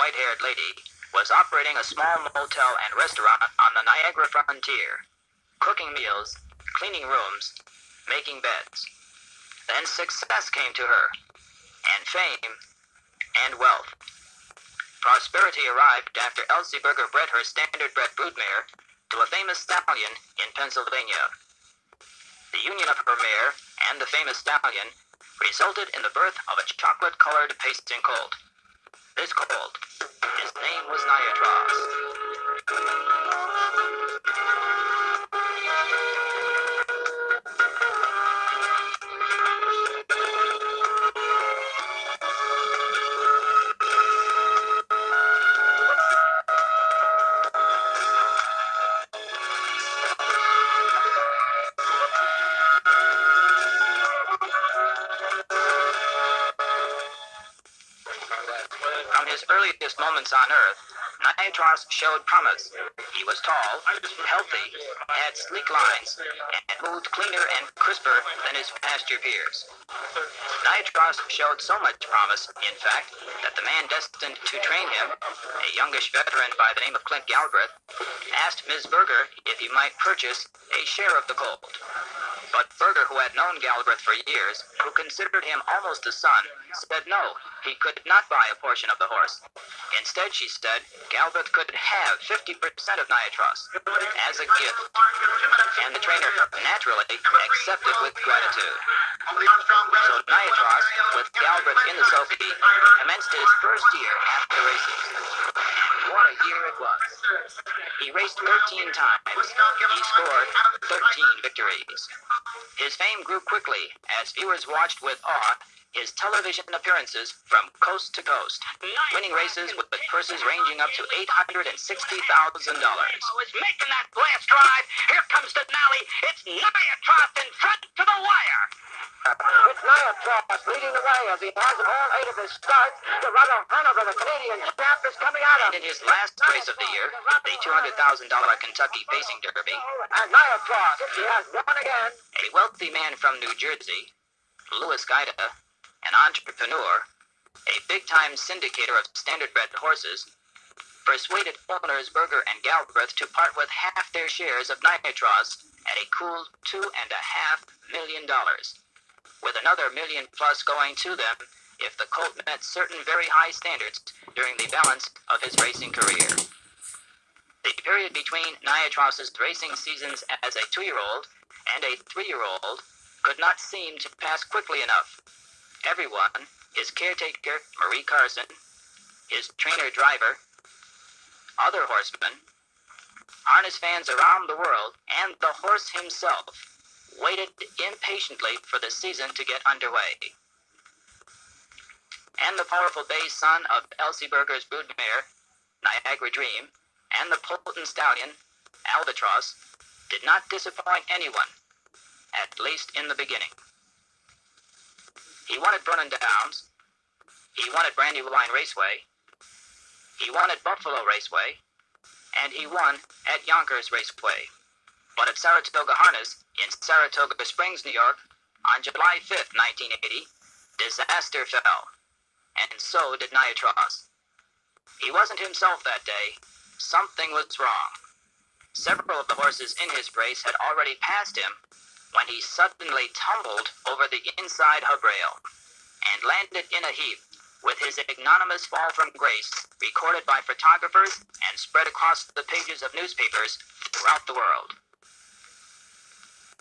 white-haired lady, was operating a small motel and restaurant on the Niagara frontier, cooking meals, cleaning rooms, making beds. Then success came to her, and fame, and wealth. Prosperity arrived after Elsie Berger bred her standard-bred broodmare to a famous stallion in Pennsylvania. The union of her mare and the famous stallion resulted in the birth of a chocolate-colored pacing colt. This colt, his name was Niatross. From his earliest moments on Earth, Niatross showed promise. He was tall, healthy, had sleek lines, and moved cleaner and crisper than his pasture peers. Niatross showed so much promise, in fact, that the man destined to train him, a youngish veteran by the name of Clint Galbraith, asked Ms. Berger if he might purchase a share of the colt. But Berger, who had known Galbraith for years, who considered him almost a son, said no, he could not buy a portion of the horse. Instead, she said, Galbraith could have 50% of Niatross as a gift. And the trainer naturally accepted with gratitude. So Niatross, with Galbraith in the Sophie, commenced his first year after racing. What a year it was. He raced 13 times. He scored 13 victories. His fame grew quickly as viewers watched with awe his television appearances from coast to coast, winning races with purses ranging up to $860,000. Was making that blast drive. Here comes Denali. It's Niatross in front to the wire. It's Niatross leading the way as he has all 8 of his starts. The Ruther Hanover, the Canadian champ, is coming out of. And in his last race of the year, the $200,000 Kentucky Pacing Derby, and Niatross, he has won again. A wealthy man from New Jersey, Louis Gaida, an entrepreneur, a big-time syndicator of standard-bred horses, persuaded owners Berger and Galbraith to part with half their shares of Niatross at a cool $2.5 million, with another million plus going to them if the colt met certain very high standards during the balance of his racing career. The period between Niatross's racing seasons as a 2-year-old and a 3-year-old could not seem to pass quickly enough. Everyone, his caretaker, Marie Carson, his trainer-driver, other horsemen, harness fans around the world, and the horse himself waited impatiently for the season to get underway. And the powerful bay son of Elsie Berger's broodmare, Niagara Dream, and the potent stallion, Albatross, did not disappoint anyone, at least in the beginning. He won at Vernon Downs, he won at Brandywine Raceway, he won at Buffalo Raceway, and he won at Yonkers Raceway. But at Saratoga Harness in Saratoga Springs, New York, on July 5th, 1980, disaster fell, and so did Niatross. He wasn't himself that day. Something was wrong. Several of the horses in his race had already passed him when he suddenly tumbled over the inside hub rail and landed in a heap with his ignominious fall from grace recorded by photographers and spread across the pages of newspapers throughout the world.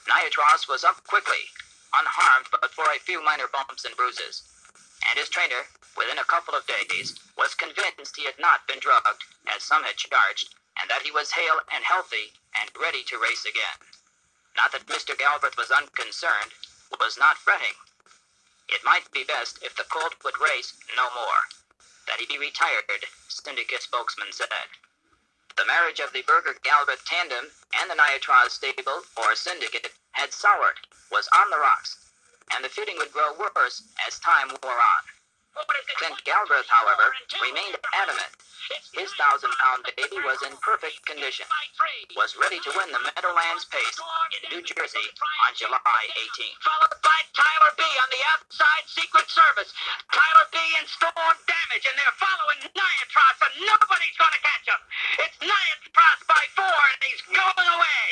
Niatross was up quickly, unharmed but for a few minor bumps and bruises, and his trainer, within a couple of days, was convinced he had not been drugged, as some had charged, and that he was hale and healthy and ready to race again. Not that Mr. Galbraith was unconcerned, was not fretting. It might be best if the colt would race no more, that he be retired, syndicate spokesman said. The marriage of the Berger-Galbraith tandem and the Niatross stable, or syndicate, had soured, was on the rocks, and the feuding would grow worse as time wore on. Clint Galbraith, however, remained adamant. His 1,000-pound baby was in perfect condition, was ready to win the Meadowlands Pace in New Jersey on July 18th. Followed by inside, Tyler B. on the outside, Secret Service. Tyler B. in storm damage, and they're following Niatross, and nobody's going to catch him. It's Niatross by 4, and he's going away.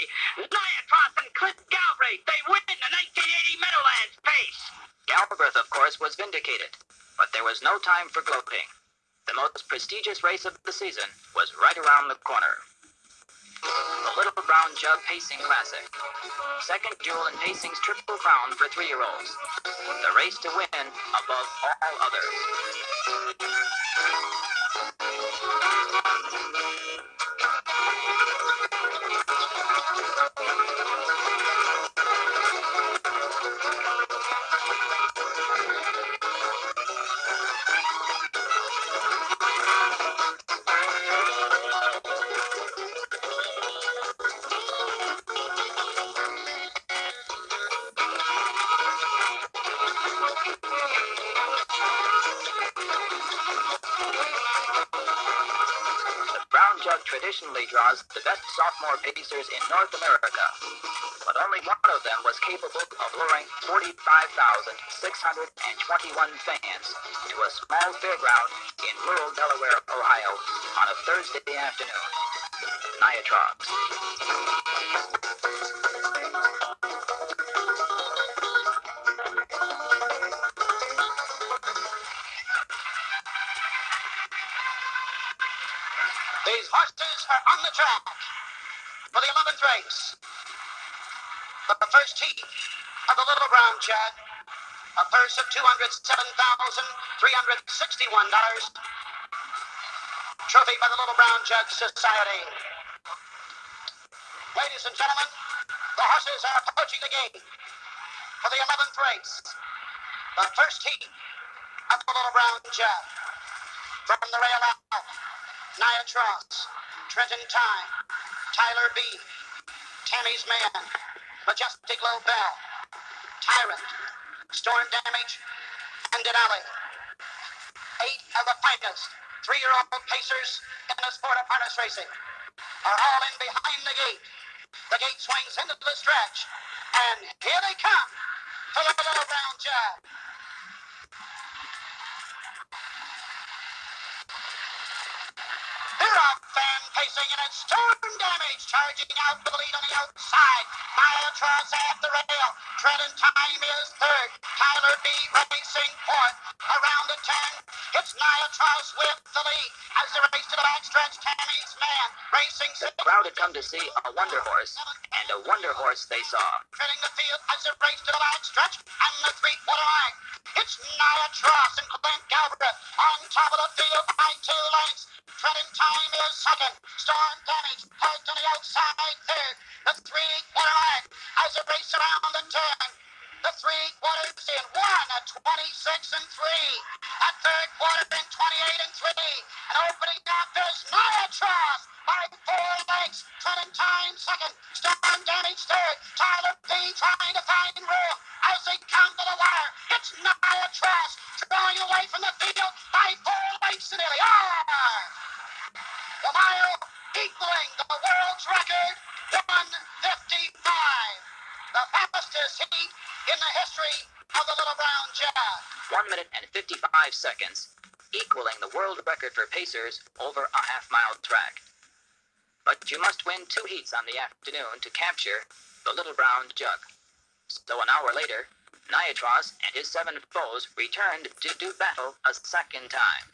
Niatross and Clint Galbraith, they win the 1980 Meadowlands pace. Galbraith, of course, was vindicated, but there was no time for gloating. The most prestigious race of the season was right around the corner. The Little Brown Jug Pacing Classic. Second duel in pacing's Triple Crown for 3-year-olds. The race to win above all others. Traditionally draws the best sophomore pacers in North America, but only one of them was capable of luring 45,621 fans to a small fairground in rural Delaware, Ohio, on a Thursday afternoon. Niatross. These horses are on the track for the 11th race. The first heat of the Little Brown Jug, a purse of $207,361, trophy by the Little Brown Jug Society. Ladies and gentlemen, the horses are approaching the gate for the 11th race. The first heat of the Little Brown Jug. From the rail out, Niatross, Trenton Time, Tyler B, Tammy's Man, Majestic Low Bell, Tyrant, Storm Damage, and Denali. 8 of the finest 3-year-old pacers in the sport of harness racing are all in behind the gate. The gate swings into the stretch, and here they come to the Little Brown Jug. They're off fan pacing, and it's Storm Damage charging out for the lead on the outside. Niatross at the rail. Trenton Time is third. Tyler B racing fourth. Around the turn, it's Niatross with the lead. As they race to the backstretch, Tammy's Man racing sixth. The crowd had come to see a wonder horse, and a wonder horse they saw. Treading the field as they race to the backstretch, and the 3-quarter line. It's Niatross and Clint Galbraith on top of the field by 2 lengths. Trenton Time is second. Storm Damage parked on the outside third. The 3-quarter line as they race around the turn. The 3-quarters in 1 at 26 and 3. At third quarter in 28 and 3. And opening up is Niatross by 4 lengths. Trenton Time second. Storm Damage third. Tyler B trying to find room as they come to the wire. It's Niatross drawing away from the field by 4 lengths to nearly. The mile equaling the world's record, 1:55. The fastest heat in the history of the Little Brown Jug. 1 minute and 55 seconds, equaling the world record for pacers over a half-mile track. But you must win 2 heats on the afternoon to capture the Little Brown Jug. So an hour later, Niatross and his 7 foes returned to do battle a second time.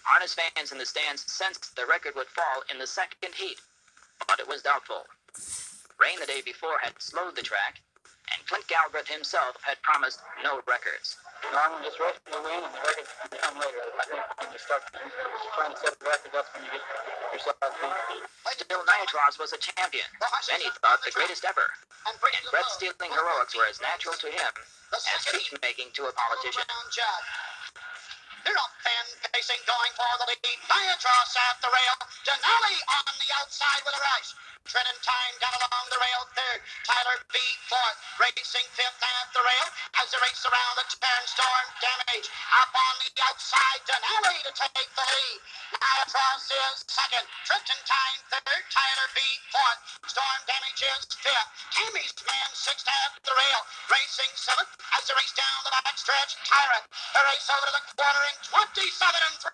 Harness fans in the stands sensed the record would fall in the second heat, but it was doubtful. Rain the day before had slowed the track, and Clint Galbraith himself had promised no records. Normally just racing to win and the records can come later. I think when you start trying to set the record, that's when you get yourself beat. Still, Niatross was a champion. Many thought the greatest ever, and breath-stealing heroics were as natural to him as speech-making to a politician. They're off fan racing, going for the lead. Niatross at the rail. Denali on the outside with a rush. Treading time down along the rail, third. Tyler B. fourth. Racing fifth at the rail. As they race around the turn, Storm Damage up on the outside. Denali to take the lead. Niatross is second. Trenton time third. Tyler B. fourth. Storm Damage is fifth. Tammy's man sixth at the rail. Racing seventh. As they race down the back stretch, Tyrant. The race over to the quarter in 27 and 3.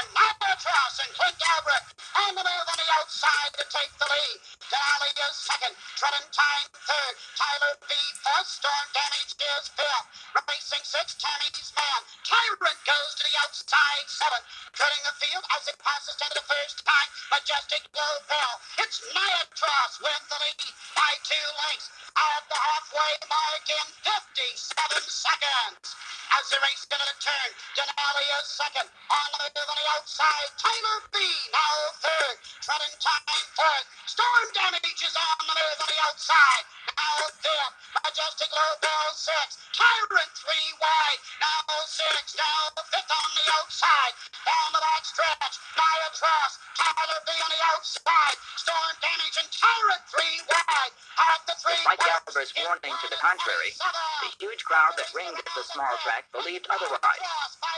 And Niatross and Clint Galbraith on the move on the outside to take the lead. Denali is second. Treading time third. Tyler B. fourth. Storm Damage is fifth. Racing sixth. Tammy's man. Tyrant goes to the outside seventh. Treading the field as it passes into the first time. Majestic Low Bell. It's Niatross with the lead by 2 lengths. At the halfway mark in 57 seconds. As the race into the turn, Denali is second. On the move on the outside, Tyler B. now third. Treading time fourth. Storm Damage is on the move on the outside. Now fifth. Majestic Low Bell sixth. Tyrant 3 wide. Now sixth. Now fifth on the outside. Down the back stretch. Niatross. Tyler B. on the outside. Storm Damage and Tyrant 3 wide. At the 3 Despite Galbraith's warning to the contrary, the huge crowd that ringed at the small track believed otherwise.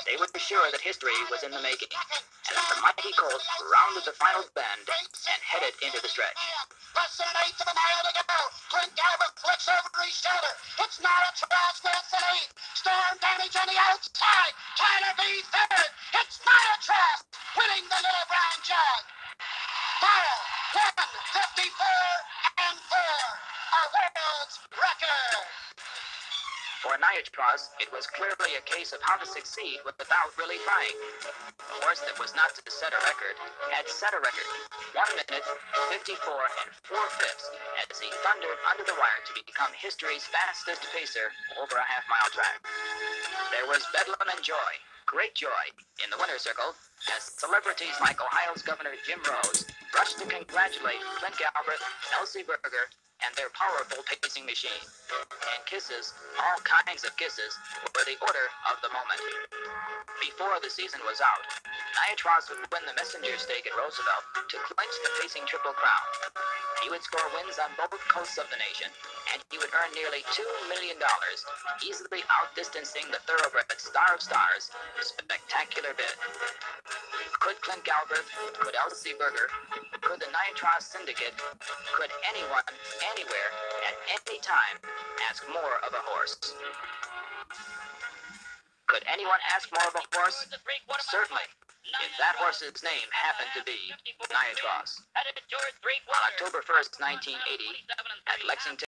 They were sure that history was in the making, and that the mighty colt rounded the final bend and headed into the stretch. Less than an eighth of a mile to go. Clint Galbraith flicks over his shoulder. It's Niatross with the lead. Storm Damage on the outside. Tyler B. third. It's Niatross winning the Little Brown Jug. Mile 1:54 and 4. A world's record. For Niatross, it was clearly a case of how to succeed without really trying. A horse that was not to set a record had set a record. 1 minute, 54 and 4/5 as he thundered under the wire to become history's fastest pacer over a half-mile track. There was bedlam and joy, great joy, in the winner's circle as celebrities like Ohio's Governor Jim Rose rushed to congratulate Clint Galbraith, Elsie Berger, and their powerful pacing machine. And kisses, all kinds of kisses, were the order of the moment. Before the season was out, Niatross would win the messenger stake at Roosevelt to clinch the pacing Triple Crown. He would score wins on both coasts of the nation, and he would earn nearly $2 million, easily outdistancing the thoroughbred Star of Stars' spectacular bid. Could Clint Galbraith, could Elsie Berger, could the Niatross Syndicate, could anyone, anywhere, at any time, ask more of a horse? Could anyone ask more of a horse? Certainly, if that horse's name happened to be Niatross. On October 1st, 1980, at Lexington,